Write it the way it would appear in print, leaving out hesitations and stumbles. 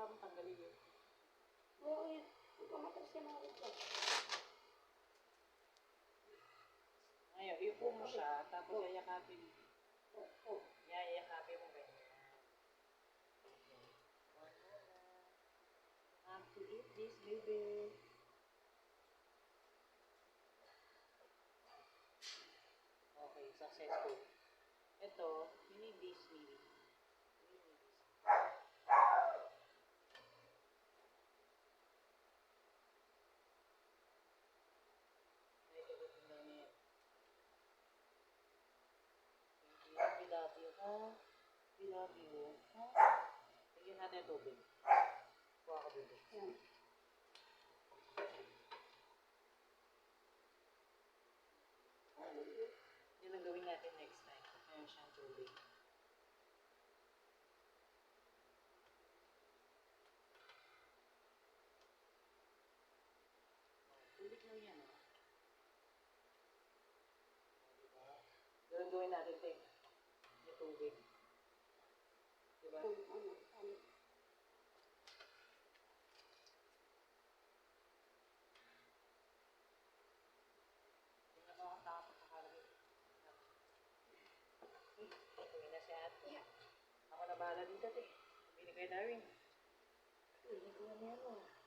mong tanggalin yun. Oo, yun. Ang pamatras siya mga ito. Ngayon, iupo mo siya, tapos yayakapin mo. Oo. Yayakapin mo ganyan. Have to eat this, baby. Okay, successful. Ito, you need this, baby. You need this. Ay, ito na niya. We love you, ha? We love you, ha? Bigyan natin tubig. Kuha ka, baby. Yan. Yun ang gawin natin next time. Meron siyang tubig. Tubig lang yan, oh. Diba? Yun ang gawin natin, te. May tubig. Diba? Ano. Tingnan mo akong tapos nakalagay. Tingin na si ate. Yeah. Ako na bahala dito, te. Bili kayo, Darwin. Bili ko na yan, oh.